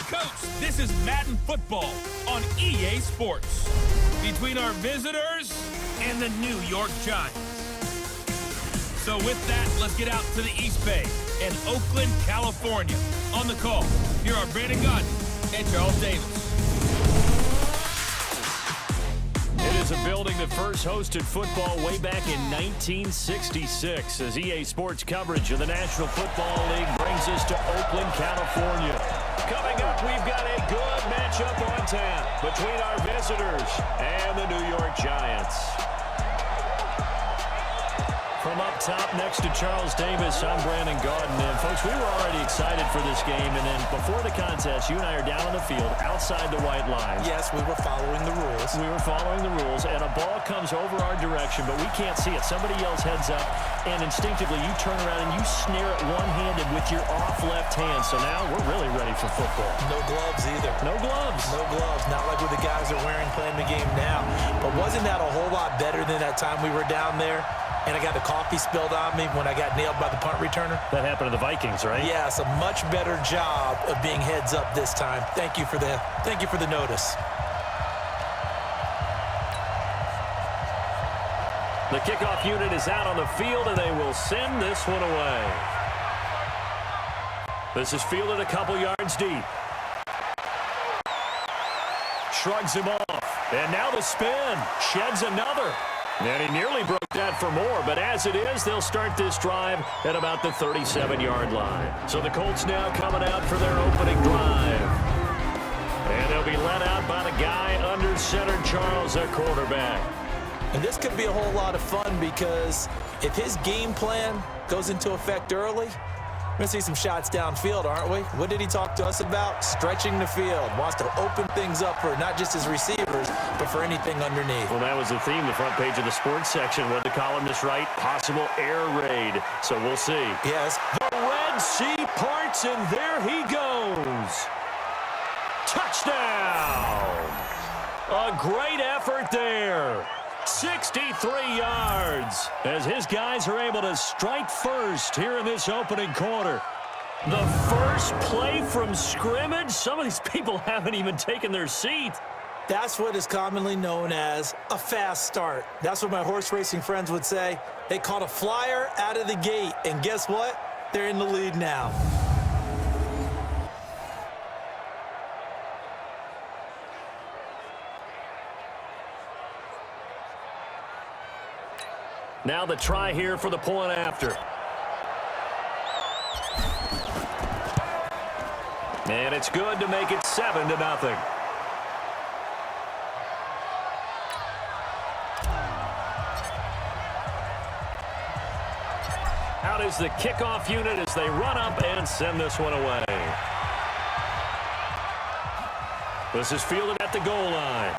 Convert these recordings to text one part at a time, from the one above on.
Coach, this is Madden Football on EA Sports. Between our visitors and the New York Giants. So with that, let's get out to the East Bay and Oakland, California. On the call, here are Brandon Gaudin and Charles Davis. It is a building that first hosted football way back in 1966 as EA Sports coverage of the National Football League brings us to Oakland, California. Coming up, we've got a good matchup on tap between our visitors and the New York Giants. From up top next to Charles Davis, I'm Brandon Gaudin. And folks, we were already excited for this game. And then before the contest, you and I are down on the field outside the white line. Yes, we were following the rules. We were following the rules, and a ball comes over our direction, but we can't see it. Somebody yells heads up, and instinctively you turn around and you snare it one-handed with your off left hand. So now we're really ready for football. No gloves either. No gloves. No gloves. Not like what the guys are wearing playing the game now. But wasn't that a whole lot better than that time we were down there? And I got the coffee spilled on me when I got nailed by the punt returner. That happened to the Vikings, right? Yes, a much better job of being heads up this time. Thank you for the notice. The kickoff unit is out on the field, and they will send this one away. This is fielded a couple yards deep. Shrugs him off. And now the spin. Sheds another. And he nearly broke that for more, but as it is, they'll start this drive at about the 37-yard line. So the Colts now coming out for their opening drive. And they'll be led out by the guy under center, Charles, at quarterback. And this could be a whole lot of fun because if his game plan goes into effect early, we're going to see some shots downfield, aren't we? What did he talk to us about? Stretching the field. Wants to open things up for not just his receivers, but for anything underneath. Well, that was the theme, the front page of the sports section. What the columnist write? Possible air raid. So we'll see. Yes. The Red Sea parts, and there he goes. Touchdown. A great effort there. 63 yards as his guys are able to strike first here in this opening quarter. The first play from scrimmage. Some of these people haven't even taken their seat. That's what is commonly known as a fast start. That's what my horse racing friends would say. They caught a flyer out of the gate, and guess what? They're in the lead now. Now the try here for the point after. And it's good to make it 7-0. Out is the kickoff unit as they run up and send this one away. This is fielded at the goal line.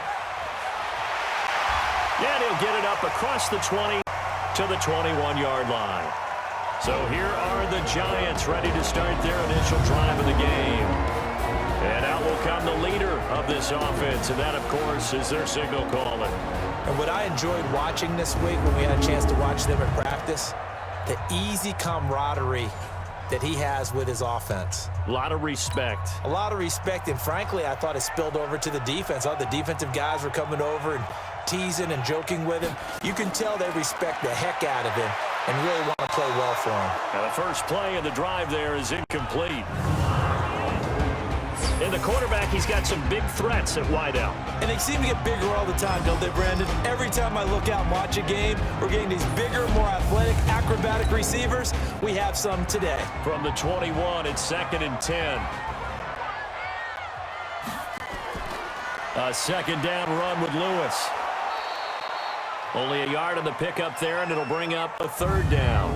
And he'll get it up across the 20. To the 21-yard line. So here are the Giants ready to start their initial drive of the game. And out will come the leader of this offense, and that, of course, is their signal caller. And what I enjoyed watching this week when we had a chance to watch them in practice, the easy camaraderie that he has with his offense. A lot of respect. A lot of respect, and frankly, I thought it spilled over to the defense. All the defensive guys were coming over and teasing and joking with him. You can tell they respect the heck out of him and really want to play well for him. Now the first play of the drive there is incomplete. And the quarterback, he's got some big threats at wideout. And they seem to get bigger all the time, don't they, Brandon? Every time I look out and watch a game, we're getting these bigger, more athletic, acrobatic receivers. We have some today. From the 21, it's 2nd and 10. A second down run with Lewis. Only a yard on the pickup there, and it'll bring up a 3rd down.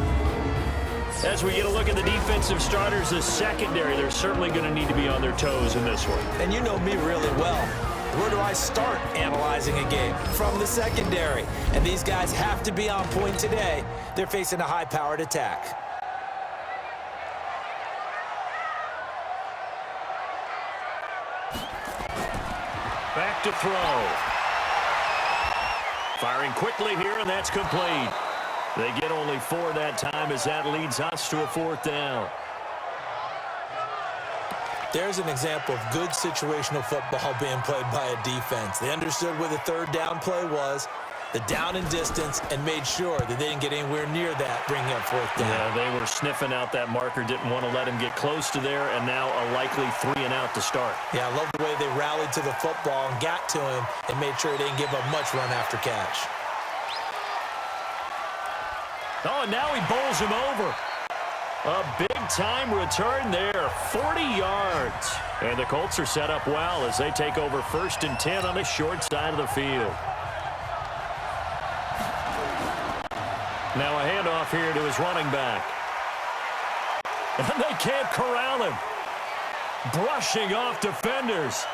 As we get a look at the defensive starters, the secondary, they're certainly going to need to be on their toes in this one. And you know me really well. Where do I start analyzing a game? From the secondary. And these guys have to be on point today. They're facing a high-powered attack. Back to throw. Firing quickly here, and that's complete. They get only 4 that time as that leads us to a 4th down. There's an example of good situational football being played by a defense. They understood where the third down play was, the down and distance, and made sure that they didn't get anywhere near that, bringing up fourth down. Yeah, they were sniffing out that marker, didn't want to let him get close to there, and now a likely 3 and out to start. Yeah, I love the way they rallied to the football and got to him and made sure they didn't give up much run after catch. Oh, and now he bowls him over. A big-time return there, 40 yards. And the Colts are set up well as they take over 1st and 10 on the short side of the field. Now a handoff here to his running back. And they can't corral him. Brushing off defenders.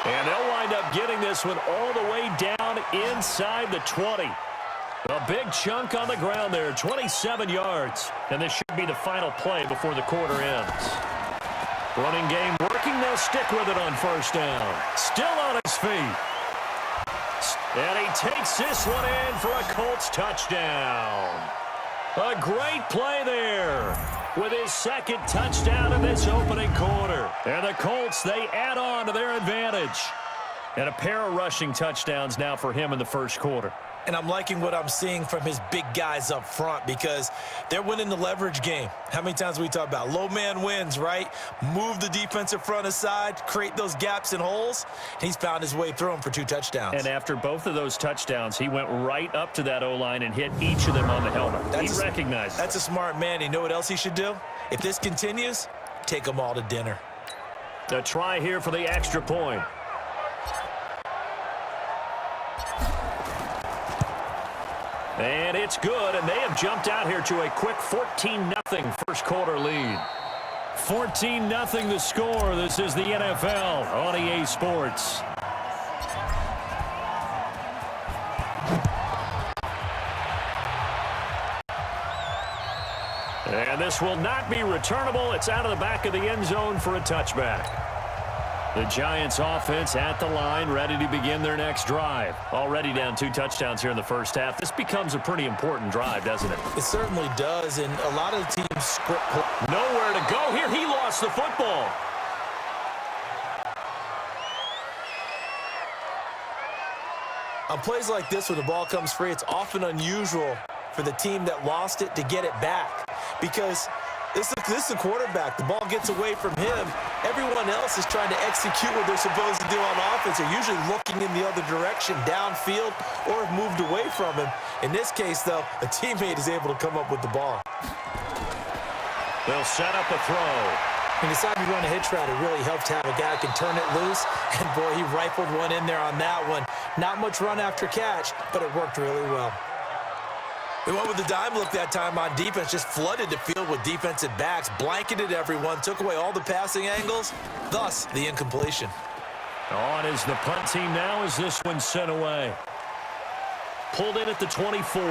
And they'll wind up getting this one all the way down inside the 20. A big chunk on the ground there, 27 yards. And this should be the final play before the quarter ends. Running game working. They'll stick with it on 1st down. Still on his feet. And he takes this one in for a Colts touchdown. A great play there with his 2nd touchdown in this opening quarter. And the Colts, they add on to their advantage. And a pair of rushing touchdowns now for him in the 1st quarter. And I'm liking what I'm seeing from his big guys up front because they're winning the leverage game. How many times we talk about low man wins, right? Move the defensive front aside, create those gaps and holes. He's found his way through them for 2 touchdowns. And after both of those touchdowns, he went right up to that O-line and hit each of them on the helmet. He recognized That's a smart man. You know what else he should do? If this continues, take them all to dinner. A try here for the extra point. And it's good, and they have jumped out here to a quick 14-0 1st quarter lead. 14-0 the score. This is the NFL on EA Sports. And this will not be returnable. It's out of the back of the end zone for a touchback. The Giants offense at the line, ready to begin their next drive. Already down 2 touchdowns here in the 1st half. This becomes a pretty important drive, doesn't it? It certainly does, and a lot of the teams script. Nowhere to go here. He lost the football. On plays like this, when the ball comes free, it's often unusual for the team that lost it to get it back because this is the quarterback. The ball gets away from him. Everyone else is trying to execute what they're supposed to do on offense. They're usually looking in the other direction, downfield, or have moved away from him. In this case, though, a teammate is able to come up with the ball. They'll set up a throw. When you decide to run a hitch route, it really helps to have a guy who can turn it loose. And, boy, he rifled one in there on that one. Not much run after catch, but it worked really well. They went with the dime look that time on defense, just flooded the field with defensive backs, blanketed everyone, took away all the passing angles, thus the incompletion. On is the punt team now as this one's sent away. Pulled in at the 24.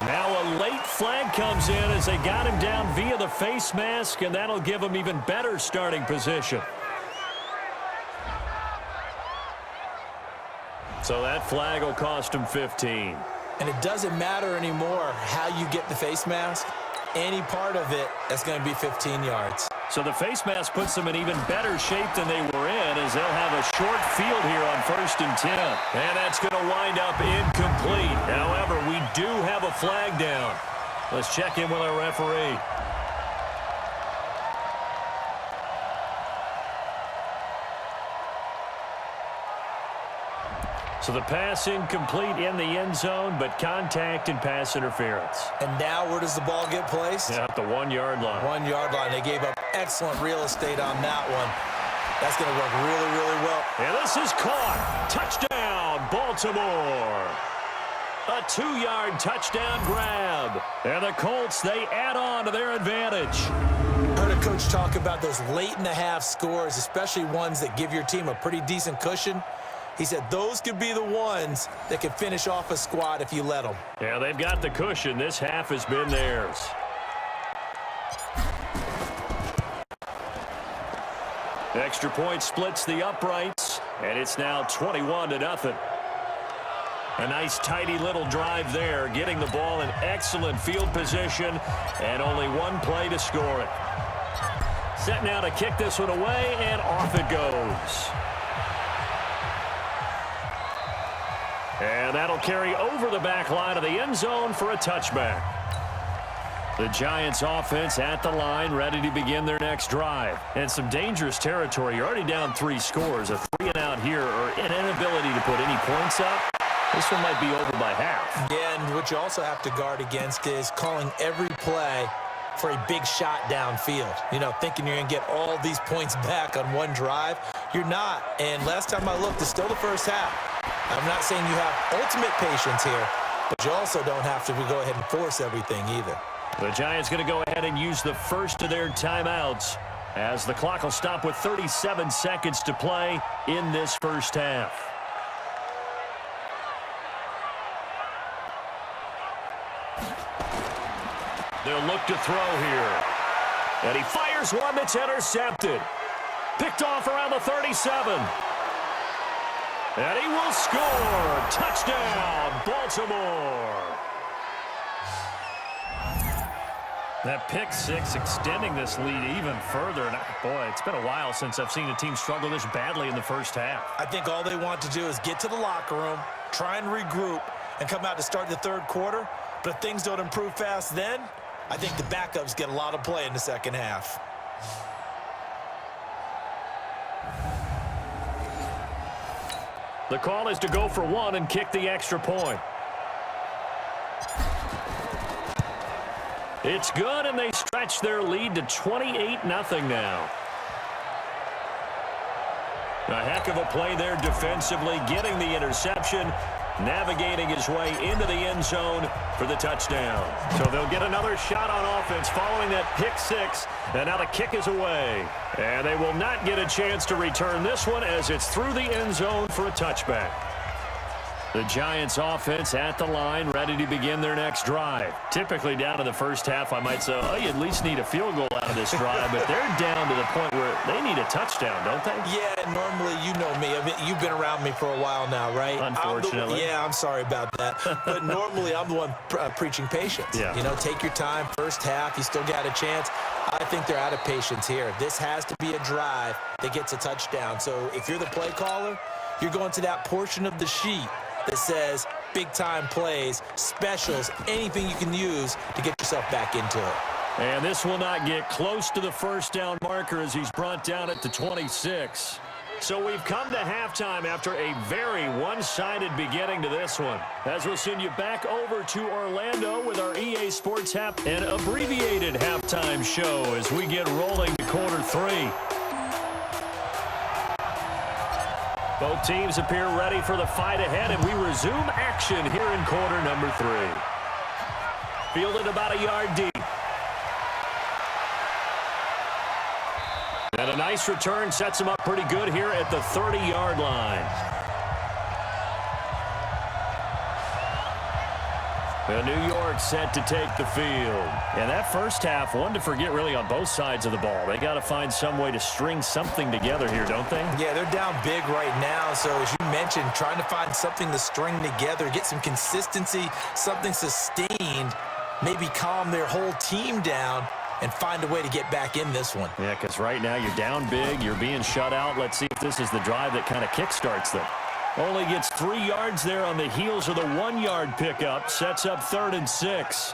Now a late flag comes in as they got him down via the face mask, and that'll give him even better starting position. So that flag will cost him 15. And it doesn't matter anymore how you get the face mask. Any part of it, that's going to be 15 yards. So the face mask puts them in even better shape than they were in as they'll have a short field here on 1st and 10. And that's going to wind up incomplete. However, we do have a flag down. Let's check in with our referee. So the pass incomplete in the end zone, but contact and pass interference. And now where does the ball get placed? Yeah, at the 1 yard line. 1 yard line. They gave up excellent real estate on that one. That's going to work really, really well. And this is caught. Touchdown, Baltimore. A 2-yard touchdown grab. And the Colts, they add on to their advantage. I heard a coach talk about those late-in-the-half scores, especially ones that give your team a pretty decent cushion. He said those could be the ones that can finish off a squad if you let them. Yeah, they've got the cushion. This half has been theirs. Extra point splits the uprights, and it's now 21-0. A nice, tidy little drive there, getting the ball in excellent field position, and only one play to score it. Set now to kick this one away, and off it goes. And that'll carry over the back line of the end zone for a touchback. The Giants offense at the line, ready to begin their next drive. And some dangerous territory. You're already down 3 scores. A 3-and-out here, or an inability to put any points up. This one might be over by half. Yeah, and what you also have to guard against is calling every play for a big shot downfield. You know, thinking you're going to get all these points back on one drive. You're not. And last time I looked, it's still the first half. I'm not saying you have ultimate patience here, but you also don't have to go ahead and force everything either. The Giants going to go ahead and use the first of their timeouts as the clock will stop with 37 seconds to play in this first half. They'll look to throw here. And he fires one that's intercepted. Picked off around the 37. And he will score. Touchdown, Baltimore. That pick six extending this lead even further. And boy, it's been a while since I've seen a team struggle this badly in the first half. I think all they want to do is get to the locker room, try and regroup, and come out to start the third quarter. But if things don't improve fast then, I think the backups get a lot of play in the second half. The call is to go for one and kick the extra point. It's good, and they stretch their lead to 28-0 now. A heck of a play there defensively, getting the interception, navigating his way into the end zone for the touchdown. So they'll get another shot on offense following that pick six, and now the kick is away. And they will not get a chance to return this one as it's through the end zone for a touchback. The Giants offense at the line, ready to begin their next drive. Typically down to the first half, I might say, oh, you at least need a field goal out of this drive, but they're down to the point where they need a touchdown, don't they? Yeah, normally, you know me. I mean, you've been around me for a while now, right? Unfortunately. I'm sorry about that. But normally, I'm the one preaching patience. Yeah. You know, take your time. First half, you still got a chance. I think they're out of patience here. This has to be a drive that gets a touchdown. So if you're the play caller, you're going to that portion of the sheet that says big-time plays, specials, anything you can use to get yourself back into it. And this will not get close to the first down marker as he's brought down at the 26. So we've come to halftime after a very one-sided beginning to this one. As we'll send you back over to Orlando with our EA Sports an abbreviated halftime show as we get rolling to quarter 3. Both teams appear ready for the fight ahead, and we resume action here in quarter number 3. Fielded about a yard deep. And a nice return sets him up pretty good here at the 30-yard line. And New York set to take the field. And that first half, one to forget really on both sides of the ball. They got to find some way to string something together here, don't they? Yeah, they're down big right now. So as you mentioned, trying to find something to string together, get some consistency, something sustained, maybe calm their whole team down and find a way to get back in this one. Yeah, because right now you're down big, you're being shut out. Let's see if this is the drive that kind of kickstarts them. Only gets 3 yards there on the heels of the 1-yard pickup. Sets up 3rd and 6.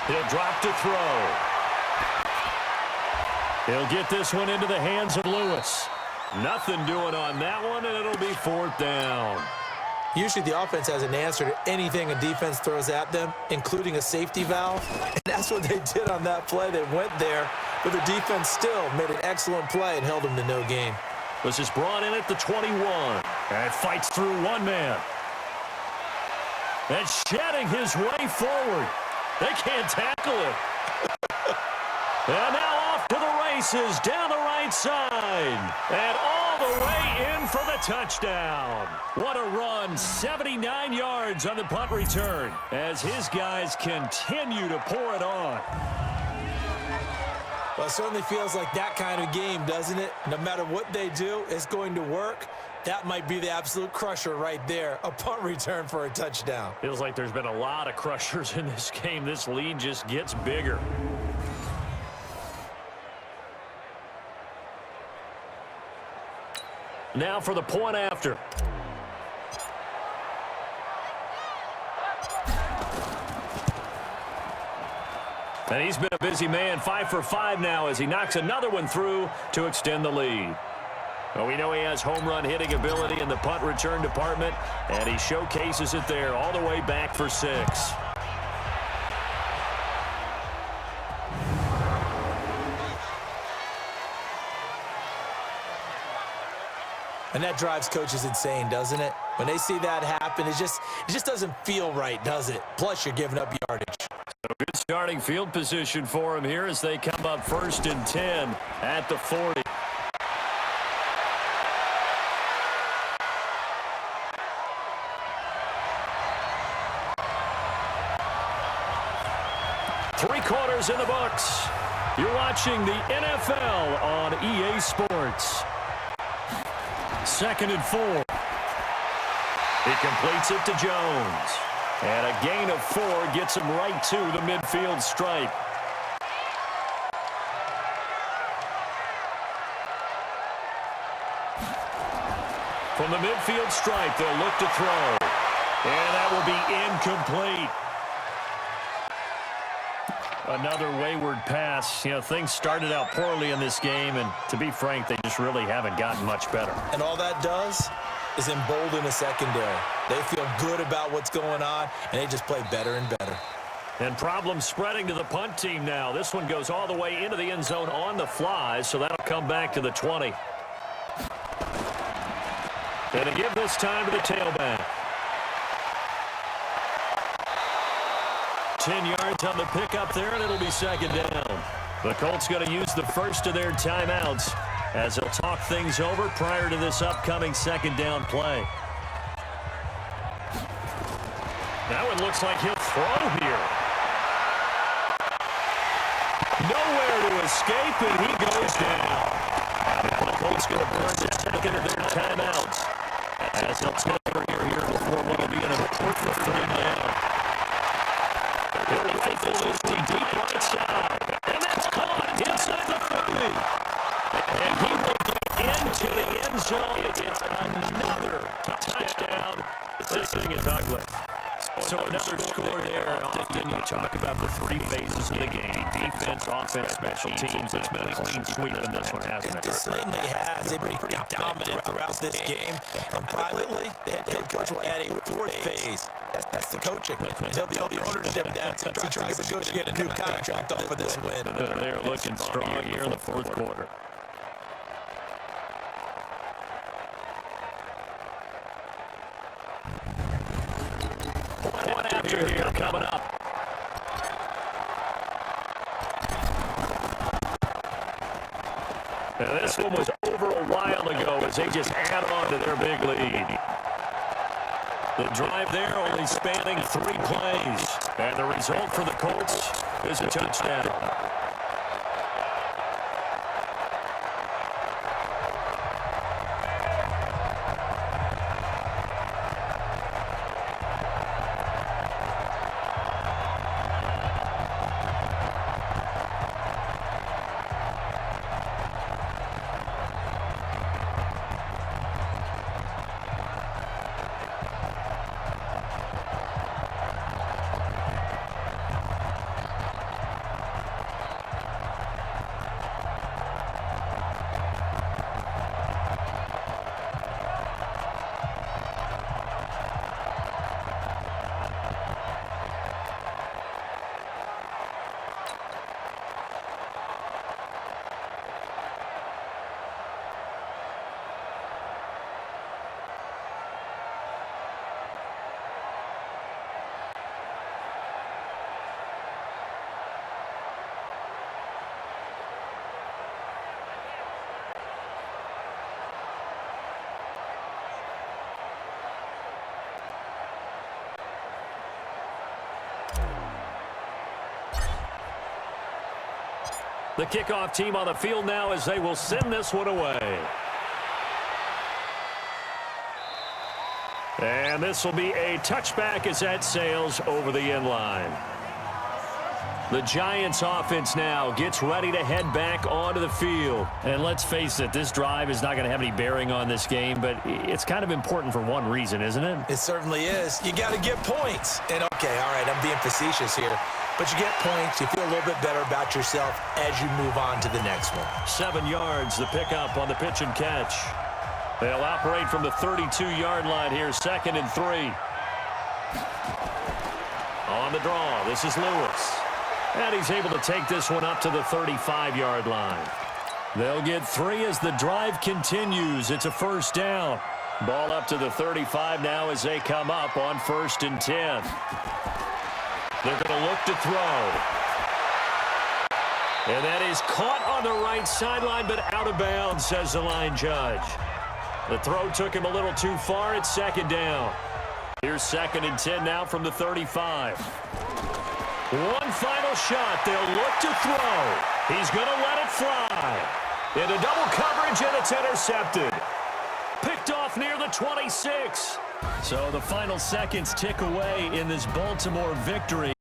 He'll drop to throw. He'll get this one into the hands of Lewis. Nothing doing on that one, and it'll be 4th down. Usually the offense has an answer to anything a defense throws at them, including a safety valve. And that's what they did on that play. They went there, but the defense still made an excellent play and held them to no gain. This is brought in at the 21. And fights through one man. And shedding his way forward. They can't tackle it. And now off to the races down the right side. And all the way in for the touchdown. What a run. 79 yards on the punt return as his guys continue to pour it on. Well, it certainly feels like that kind of game, doesn't it? No matter what they do, it's going to work. That might be the absolute crusher right there. A punt return for a touchdown. Feels like there's been a lot of crushers in this game. This lead just gets bigger. Now for the point after. And he's been a busy man, 5 for 5 now as he knocks another one through to extend the lead. Well, we know he has home run hitting ability in the punt return department, and he showcases it there all the way back for 6. And that drives coaches insane, doesn't it? When they see that happen, it just doesn't feel right, does it? Plus, you're giving up yardage. So good starting field position for him here as they come up 1st and 10 at the 40. Three-quarters in the books. You're watching the NFL on EA Sports. 2nd and 4. He completes it to Jones. And a gain of 4 gets him right to the midfield stripe. From the midfield stripe, they'll look to throw. And that will be incomplete. Another wayward pass. You know, things started out poorly in this game, and to be frank, they just really haven't gotten much better. And all that does is embolden the secondary. They feel good about what's going on, and they just play better and better. And problems spreading to the punt team now. This one goes all the way into the end zone on the fly, so that'll come back to the 20. And to give this time to the tailback. 10 yards on the pickup there, and it'll be 2nd down. The Colts going to use the first of their timeouts as they'll talk things over prior to this upcoming 2nd down play. That one looks like he'll throw here. Nowhere to escape, and he goes down. The Colts going to burn the 2nd of their timeouts as they'll take over here before what will be an important 3rd down. Their rifle is deep right side, and that's caught inside the 30. And he will get into the end zone. It's another touchdown. This thing is ugly. So another score there. Often you talk about the 3 phases of the game: defense, offense, special teams. It's been a clean sweep in this one, hasn't it? It certainly has. They've been pretty dominant throughout this game. And privately, the head coach will add a 4th phase. That's the coaching. Tell the ownership that to try to negotiate a new contract off of this win. They're looking strong here in the 4th quarter. One after here coming up. And this one was over a while ago as they just add on to their big lead. The drive there only spanning 3 plays. And the result for the Colts is a touchdown. The kickoff team on the field now as they will send this one away. And this will be a touchback as that sails over the end line. The Giants offense now gets ready to head back onto the field. And let's face it, this drive is not going to have any bearing on this game, but it's kind of important for one reason, isn't it? It certainly is. You got to get points. And okay, all right, I'm being facetious here. But you get points, you feel a little bit better about yourself as you move on to the next one. 7 yards, the pickup on the pitch and catch. They'll operate from the 32-yard line here, 2nd and 3. On the draw, this is Lewis. And he's able to take this one up to the 35-yard line. They'll get 3 as the drive continues. It's a first down. Ball up to the 35 now as they come up on 1st and 10. They're going to look to throw. And that is caught on the right sideline, but out of bounds, says the line judge. The throw took him a little too far. It's 2nd down. Here's 2nd and 10 now from the 35. One final shot. They'll look to throw. He's going to let it fly. Into double coverage, and it's intercepted. Picked off near the 26. So the final seconds tick away in this Baltimore victory.